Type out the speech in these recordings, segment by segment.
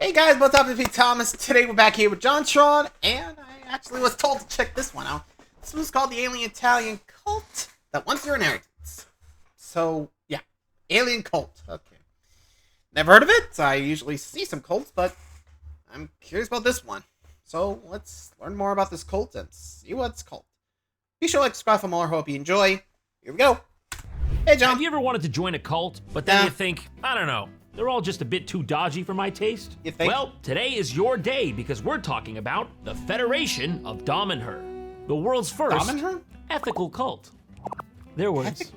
Hey guys, what's up? It's me, Thomas. Today we're back here with Jontron, and I actually was told to check this one out. This one's called the Alien Italian Cult that wants your inheritance. So, yeah. Alien Cult. Okay. Never heard of it. I usually see some cults, but I'm curious about this one. So, let's learn more about this cult and see what's called. Be sure to like, subscribe for more. Hope you enjoy. Here we go. Hey, John. Have you ever wanted to join a cult, but then you think, I don't know, they're all just a bit too dodgy for my taste? You think? Well, today is your day because we're talking about the Federation of Damanhur, the world's first Damanhur? ethical cult. Their words,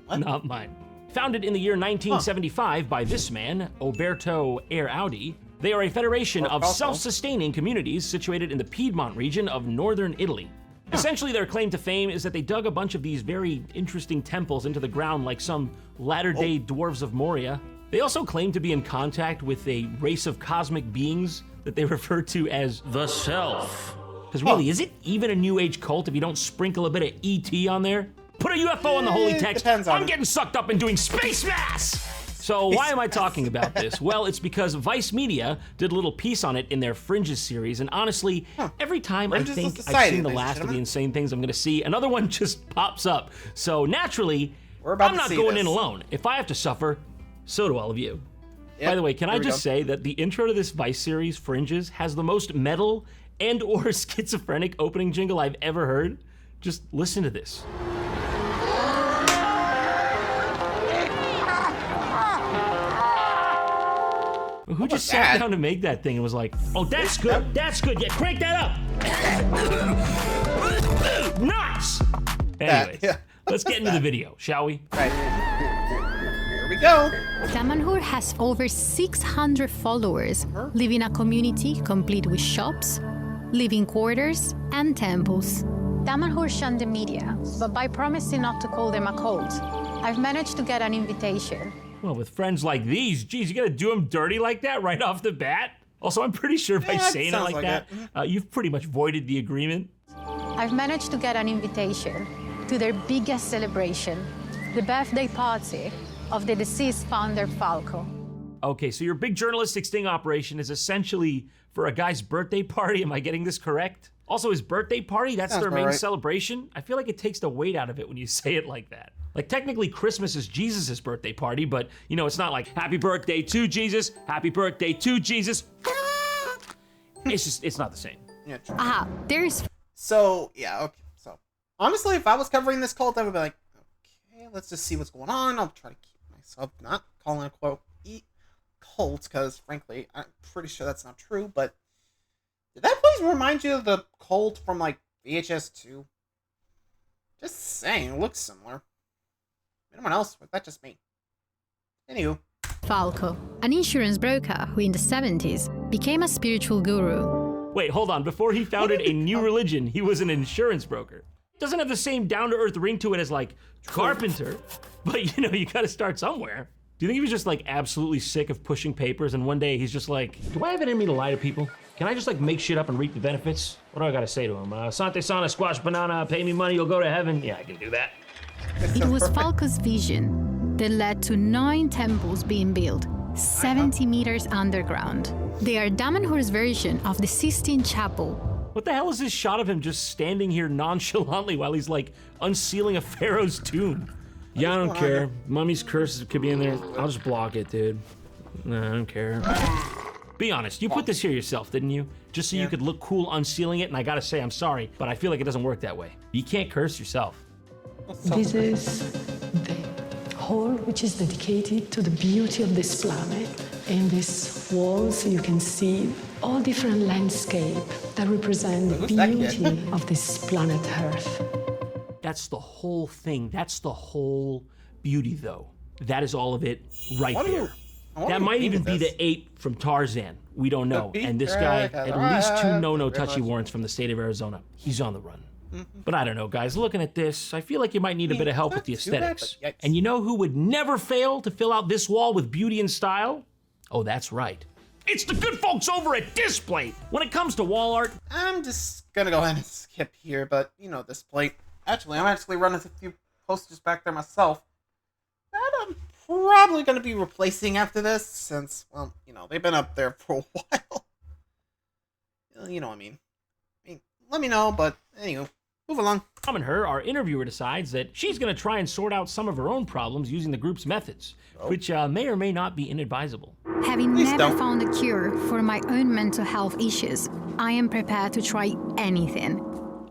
What? not mine. Founded in the year 1975 by this man, Oberto Audi, they are a federation of self-sustaining communities situated in the Piedmont region of northern Italy. Essentially, their claim to fame is that they dug a bunch of these very interesting temples into the ground like some latter-day dwarves of Moria. They also claim to be in contact with a race of cosmic beings that they refer to as the Self. Because really, is it even a New Age cult if you don't sprinkle a bit of ET on there? Put a UFO on the holy text. I'm getting sucked up in doing space mass! So why am I talking about this? Well, it's because Vice Media did a little piece on it in their Fringes series, and honestly, every time I think I've seen the last of the insane things I'm gonna see, another one just pops up. So naturally, I'm not going in alone. If I have to suffer, so do all of you. By the way, can I just say that the intro to this Vice series, Fringes, has the most metal and or schizophrenic opening jingle I've ever heard? Just listen to this. Who just sat down to make that thing and was like, oh, that's good, yeah, crank that up. Nice! Anyways, let's get into the video, shall we? Right. Here we go. Damanhur has over 600 followers, live in a community complete with shops, living quarters, and temples. Damanhur shunned the media, but by promising not to call them a cult, I've managed to get an invitation. Well, with friends like these, geez, you gotta do them dirty like that right off the bat? Also, I'm pretty sure by saying it like that, you've pretty much voided the agreement. I've managed to get an invitation to their biggest celebration, the birthday party of the deceased founder, Falco. Okay, so your big journalistic sting operation is essentially for a guy's birthday party. Am I getting this correct? Also, his birthday party, that's their main celebration? I feel like it takes the weight out of it when you say it like that. Like, technically, Christmas is Jesus' birthday party, but, you know, it's not like, happy birthday to Jesus, happy birthday to Jesus. It's just, it's not the same. Yeah, true. There's... So, yeah, okay. So, honestly, if I was covering this cult, I would be like, okay, let's just see what's going on. I'll try to keep myself not calling it, quote, cult, because, frankly, I'm pretty sure that's not true, but did that place remind you of the cult from, like, VHS 2? Just saying, it looks similar. Anyone else? Was that just me? Anywho. Falco, an insurance broker who in the 70s became a spiritual guru. Wait, hold on. Before he founded a new religion, he was an insurance broker. Doesn't have the same down-to-earth ring to it as, like, carpenter. But, you know, you gotta start somewhere. Do you think he was just, like, absolutely sick of pushing papers and one day he's just like, do I have it in me to lie to people? Can I just, like, make shit up and reap the benefits? What do I gotta say to him? Sante sana, squash banana, pay me money, you'll go to heaven. Yeah, I can do that. It was Falco's vision that led to 9 temples being built, 70 meters underground. They are Damanhur's version of the Sistine Chapel. What the hell is this shot of him just standing here nonchalantly while he's, like, unsealing a pharaoh's tomb? Yeah, I don't care. Mummy's curse could be in there. I'll just block it, dude. No, I don't care. Be honest, you put this here yourself, didn't you? Just so you could look cool unsealing it, and I gotta say, I'm sorry, but I feel like it doesn't work that way. You can't curse yourself. This is the hall which is dedicated to the beauty of this planet. In these walls you can see all different landscapes that represent the beauty of this planet Earth. That's the whole thing. That's the whole beauty, though. That is all of it right there. That might even be the ape from Tarzan. We don't know. And this guy, at least 2 no touchy warrants from the state of Arizona. He's on the run. But I don't know, guys. Looking at this, I feel like you might need a bit of help with the aesthetics. And you know who would never fail to fill out this wall with beauty and style? Oh, that's right. It's the good folks over at Display. When it comes to wall art, I'm just gonna go ahead and skip here, but, you know, Display. Actually, I'm actually running a few posters back there myself that I'm probably going to be replacing after this, since, well, you know, they've been up there for a while. You know what I mean. Let me know, but anyway, move along. Damanhur, our interviewer, decides that she's going to try and sort out some of her own problems using the group's methods, which may or may not be inadvisable. Having Please never don't. found a cure for my own mental health issues, I am prepared to try anything.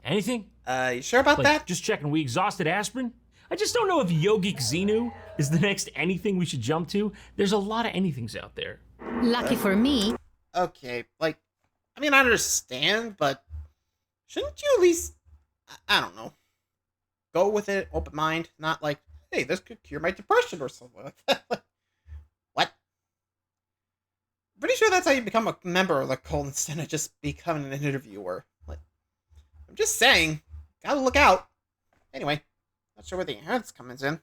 Anything? You sure about Like, that? just checking, we exhausted aspirin? I just don't know if Yogic Xenu is the next anything we should jump to. There's a lot of anythings out there. Lucky for me, Okay, like, I mean, I understand, but shouldn't you at least, I don't know, go with it, open mind, not like, hey, this could cure my depression or something like that. Like, what? Pretty sure that's how you become a member of the cult instead of just becoming an interviewer. Like, I'm just saying, gotta look out. Anyway, not sure where the inheritance comes in.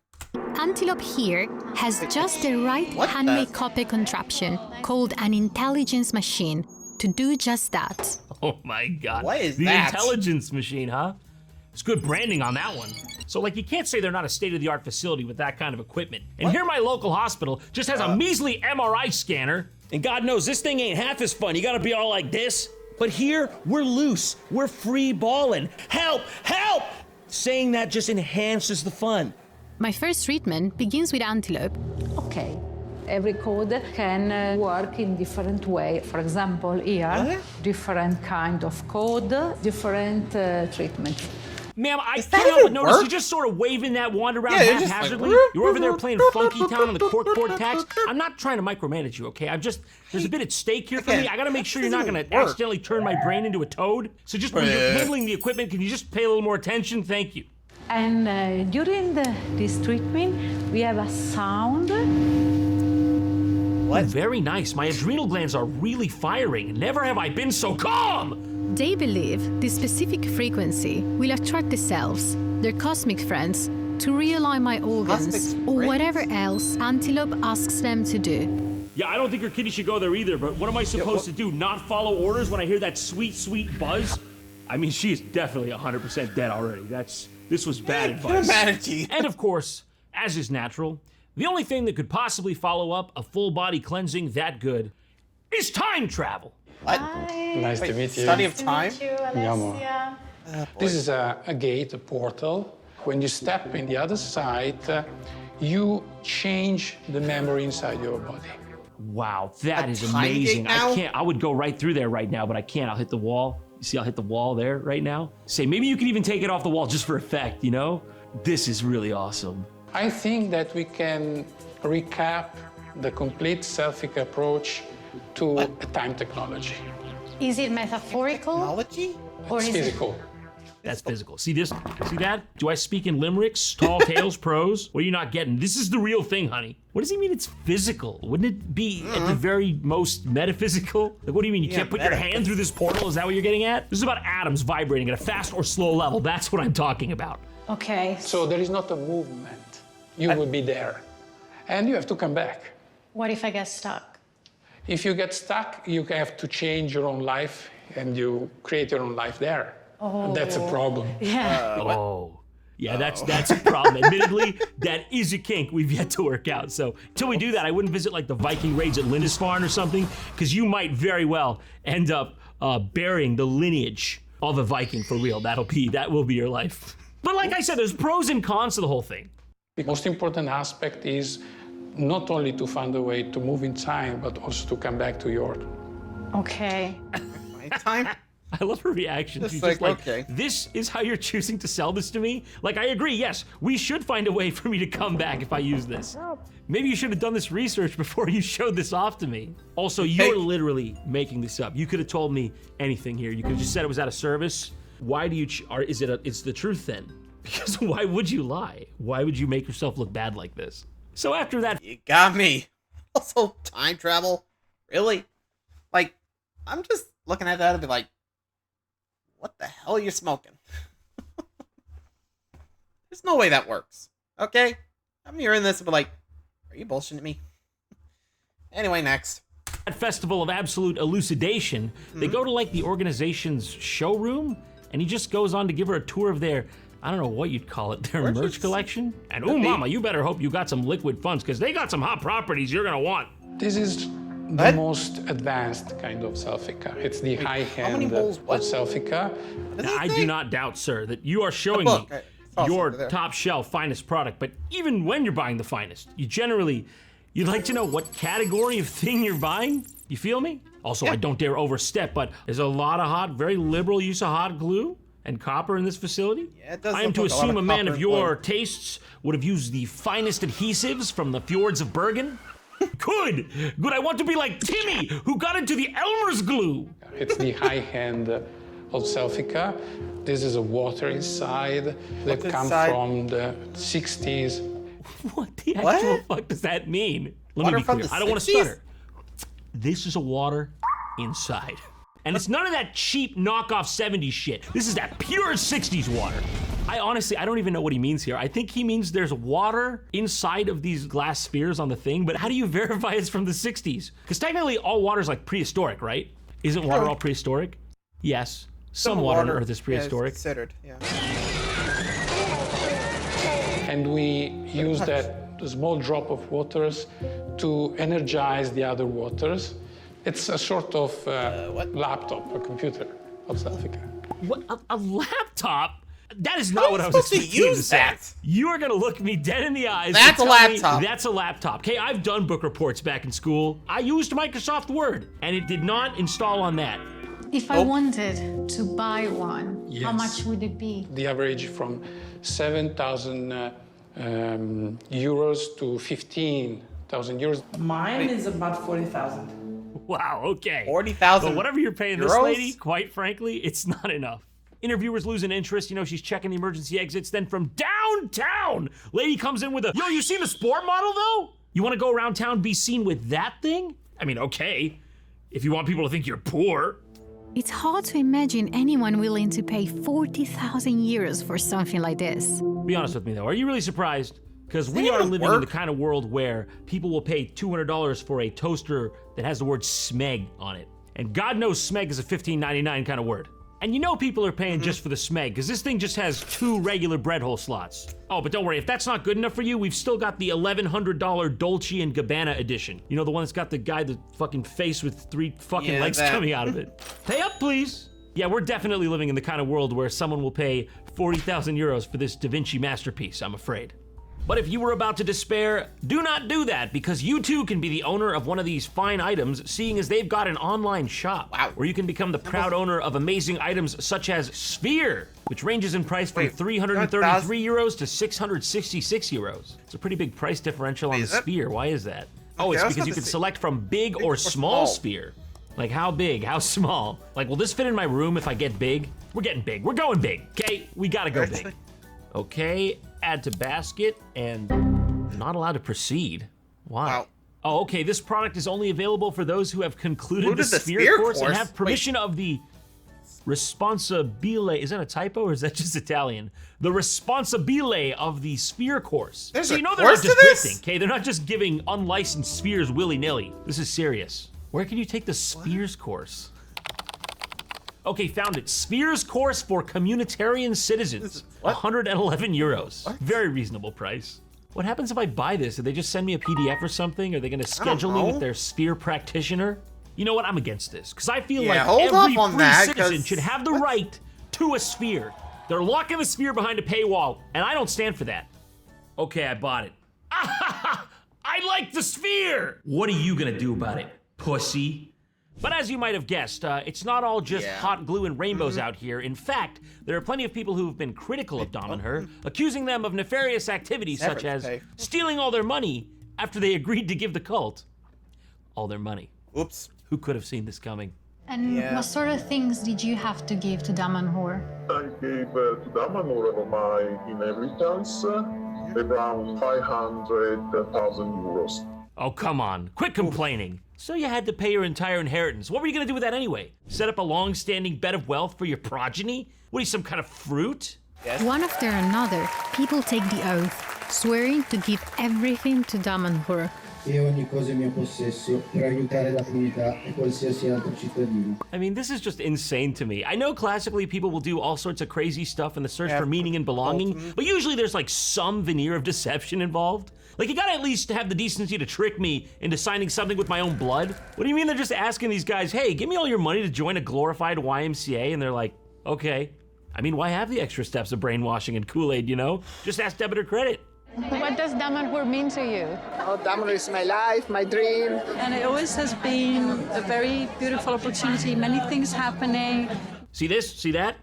Antelope here has just the right What the- handmade copy contraption called an intelligence machine to do just that. Oh my god. What is the that? intelligence machine, huh? It's good branding on that one. So, like, you can't say they're not a state-of-the-art facility with that kind of equipment. And here my local hospital just has a measly MRI scanner. And God knows, this thing ain't half as fun. You gotta be all like this. But here, we're loose. We're free balling. Help! Help! Saying that just enhances the fun. My first treatment begins with Antelope. Okay. Every code can work in different way. For example, here, different kind of code, different treatment. Ma'am, I Does can't that help but even notice work? you're just sort of waving that wand around Yeah, you're just haphazardly. like, You're over there playing Funky Town on the corkboard tax. I'm not trying to micromanage you, okay? There's a bit at stake here for me. Again, I gotta make sure you're that not gonna doesn't work. accidentally turn my brain into a toad. So just when you're handling the equipment, can you just pay a little more attention? Thank you. And during this treatment, we have a sound. What? Very nice. My adrenal glands are really firing. Never have I been so calm! They believe this specific frequency will attract the selves, their cosmic friends, to realign my organs Cosmic or friends? whatever else Antelope asks them to do. Yeah, I don't think your kitty should go there either, but what am I supposed to do? Not follow orders when I hear that sweet, sweet buzz? I mean, she is definitely 100% dead already. This was bad advice. Humanity. And of course, as is natural, the only thing that could possibly follow up a full body cleansing that good is time travel. What? Nice to meet you. Study of time? Yamo. This is a gate, a portal. When you step in the other side, you change the memory inside your body. Wow, that is time gate amazing. now? I would go right through there right now, but I can't. I'll hit the wall. You see, I'll hit the wall there right now. Say, maybe you can even take it off the wall just for effect, you know? This is really awesome. I think that we can recap the complete selfic approach to a time technology. Is it metaphorical Technology? or It's is it physical. That's physical. See this? See that? Do I speak in limericks, tall tales, prose? What are you not getting? This is the real thing, honey. What does he mean it's physical? Wouldn't it be at the very most metaphysical? Like, what do you mean? You can't put your hand through this portal? Is that what you're getting at? This is about atoms vibrating at a fast or slow level. That's what I'm talking about. Okay. So there is not a movement. You will be there. And you have to come back. What if I get stuck? If you get stuck, you have to change your own life and you create your own life there. And that's a problem. Oh. Yeah, that's a problem. Admittedly, that is a kink we've yet to work out. So until we do that, I wouldn't visit like the Viking raids at Lindisfarne or something, because you might very well end up burying the lineage of a Viking for real. That will be your life. But like I said, there's pros and cons to the whole thing. The most important aspect is not only to find a way to move in time, but also to come back to your. Okay. My time? I love her reaction. Just She's like, just like, okay. This is how you're choosing to sell this to me? Like, I agree, yes, we should find a way for me to come back if I use this. Maybe you should have done this research before you showed this off to me. Also, you're literally making this up. You could have told me anything here. You could have just said it was out of service. Why do you, it's the truth then? Because why would you lie? Why would you make yourself look bad like this? So after that, You got me. Also, time travel? Really? Like, I'm just looking at that and be like, what the hell are you smoking? There's no way that works. Okay? I'm hearing this and be like, are you bullshitting me? Anyway, next. that festival of absolute elucidation, they go to like the organization's showroom, and he just goes on to give her a tour of their I don't know what you'd call it, their Where'd you merch see- collection. And oh mama, you better hope you got some liquid funds, because they got some hot properties you're gonna want. This is the What? most advanced kind of selfie car. It's the high-end many holes? of What? selfie car. I do not doubt, sir, that you are showing me book. I saw your something there. top shelf finest product, but even when you're buying the finest, you'd like to know what category of thing you're buying? You feel me? Also, I don't dare overstep, but there's a lot of very liberal use of hot glue and copper in this facility. Yeah, it does I am look to like a lot assume of a man copper of and your glue. tastes would have used the finest adhesives from the fjords of Bergen. Good. I want to be like Timmy, who got into the Elmer's glue. It's the high-end of selfie car. This is a water inside that What's comes inside? from the 60s. What the What? actual fuck does that mean? Let Water me be from clear. the I don't want to 60s? stutter. This is a water inside. And it's none of that cheap knockoff 70s shit. This is that pure 60s water. I don't even know what he means here. I think he means there's water inside of these glass spheres on the thing, but how do you verify it's from the 60s? Because technically all water's like prehistoric, right? Isn't water all prehistoric? Yes. Some water on Earth is prehistoric. Yeah, it's considered, yeah. And we use that small drop of waters to energize the other waters. It's a sort of laptop, a computer of selfie car. What? A laptop? That is not what I was supposed to expecting you to use say. that? You are gonna look me dead in the eyes. That's and a tell me laptop. That's a laptop. Okay, I've done book reports back in school. I used Microsoft Word, and it did not install on that. If I wanted to buy one, how Yes. much would it be? The average from 7,000 euros to 15,000 euros. Mine is about 40,000. Wow. Okay. 40,000 But whatever you're paying this euros? lady, quite frankly, it's not enough. Interviewers losing interest. She's checking the emergency exits. Then from downtown, lady comes in with a, yo, you seen the sport model though? You want to go around town, be seen with that thing? I mean, okay, if you want people to think you're poor. It's hard to imagine anyone willing to pay 40,000 euros for something like this. Be honest with me though, are you really surprised? Because we are even living in the work? kind of world where people will pay $200 for a toaster that has the word smeg on it. And God knows smeg is a $15.99 kind of word. And people are paying just for the smeg, because this thing just has 2 regular bread hole slots. Oh, but don't worry, if that's not good enough for you, we've still got the $1,100 Dolce & Gabbana edition. The one that's got the guy, the fucking face with 3 fucking Yeah, legs that. coming out of it. Pay up, please. Yeah, we're definitely living in the kind of world where someone will pay 40,000 euros for this Da Vinci masterpiece, I'm afraid. But if you were about to despair, do not do that, because you too can be the owner of one of these fine items, seeing as they've got an online shop where you can become the proud owner of amazing items such as Sphere, which ranges in price from 333 euros to 666 euros. It's a pretty big price differential on the is it? Sphere. Why is that? Oh, Okay, it's I was because about you to can say- select from big or small sphere. Like how big, how small? Like, will this fit in my room if I get big? We're getting big. We're going big, okay? We gotta go big. Okay, add to basket, and not allowed to proceed. Why? Wow. Oh, okay, this product is only available for those who have concluded the Concluded the Sphere Sphere course and course? have permission of the responsabile. Is that a typo or is that just Italian? The responsabile of the Sphere course. There's So a they're not course just to this? drifting, okay? They're not just giving unlicensed spheres willy-nilly. This is serious. Where can you take the Spheres course? Okay, found it. Spheres course for communitarian citizens. 111 euros. Very reasonable price. What happens if I buy this? Do they just send me a PDF or something? Are they gonna schedule me know. with their Sphere practitioner? You know what? I'm against this, because I feel Yeah, like hold every off on free that, citizen 'cause- should have the right to a Sphere. They're locking the Sphere behind a paywall, and I don't stand for that. Okay, I bought it. I like the Sphere! What are you gonna do about it, pussy? But as you might have guessed, it's not all just hot glue and rainbows out here. In fact, there are plenty of people who have been critical of Damanhur, accusing them of nefarious activities such as Severance pay. stealing all their money after they agreed to give the cult all their money. Oops. Who could have seen this coming? And Yeah. what sort of things did you have to give to Damanhur? I gave to Damanhur of my inheritance around 500,000 euros. Oh, come on. Quit complaining. So you had to pay your entire inheritance. What were you gonna do with that anyway? Set up a long-standing bed of wealth for your progeny? What are you, some kind of fruit? One after another, people take the oath, swearing to give everything to Damanhur. e ogni cosa in mio possesso per aiutare la comunità e qualsiasi altro cittadino. I mean, this is just insane to me. I know classically people will do all sorts of crazy stuff in the search for meaning and belonging, but usually there's like some veneer of deception involved. Like, you gotta at least have the decency to trick me into signing something with my own blood. What do you mean they're just asking these guys, hey, give me all your money to join a glorified YMCA? And they're like, okay. I mean, why have the extra steps of brainwashing and Kool-Aid, you know? Just ask debit or credit. What does Damanhur mean to you? Oh, Damanhur is my life, my dream. And it always has been a very beautiful opportunity, many things happening. See this? See that?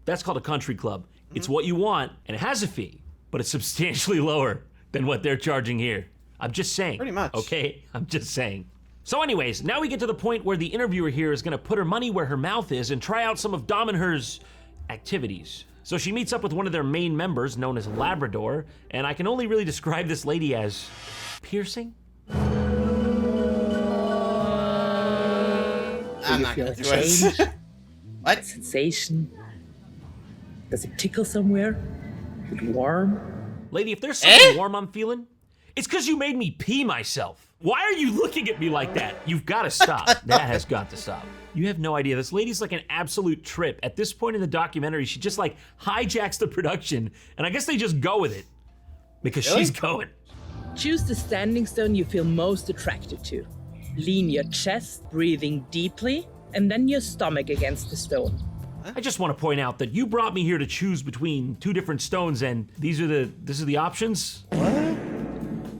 That's called a country club. It's what you want, and it has a fee, but it's substantially lower than what they're charging here. I'm just saying. Pretty much. Okay? I'm just saying. So anyways, now we get to the point where the interviewer here is gonna put her money where her mouth is and try out some of Damanhur's activities. So she meets up with one of their main members, known as Labrador, and I can only really describe this lady as piercing. I'm not gonna do it. What? Sensation. Does it tickle somewhere? Is it warm? Lady, if there's something warm I'm feeling, it's because you made me pee myself. Why are you looking at me like that? You've got to stop. That has got to stop. You have no idea. This lady's like an absolute trip. At this point in the documentary, she just like hijacks the production, and I guess they just go with it because she's going. Choose the standing stone you feel most attracted to. Lean your chest, breathing deeply, and then your stomach against the stone. I just want to point out that you brought me here to choose between two different stones, and this is the options? What?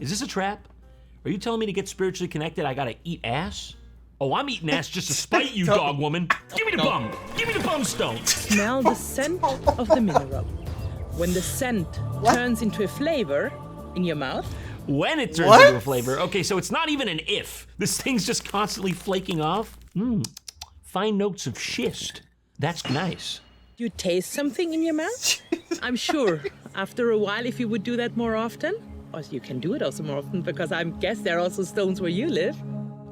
Is this a trap? Are you telling me to get spiritually connected, I gotta eat ass? Oh, I'm eating ass just to spite you, dog woman. Give me the bum. Give me the bum stone. Smell the scent of the mineral. When the scent turns into a flavor in your mouth. When it turns into a flavor. Okay, so it's not even an if. This thing's just constantly flaking off. Fine notes of schist. That's nice. You taste something in your mouth? I'm sure after a while, if you would do that more often, or you can do it also more often, because I guess there are also stones where you live.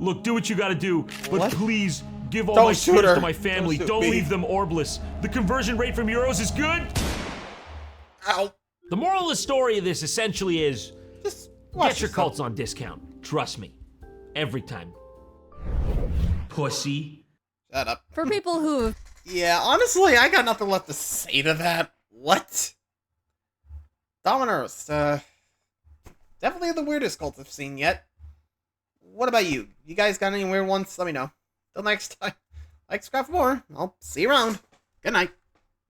Look, do what you gotta do, but please give all Don't my shoot spirits her. to my family. Don't leave them orbless. The conversion rate from euros is good. Ow. The moral of the story of this essentially is, Just watch get your yourself. cults on discount. Trust me. Every time. Pussy. Shut up. For people who... Yeah, honestly, I got nothing left to say to that. What? Damanhur's, definitely the weirdest cult I've seen yet. What about you? You guys got any weird ones? Let me know. Till next time. Like, subscribe for more. I'll see you around. Good night.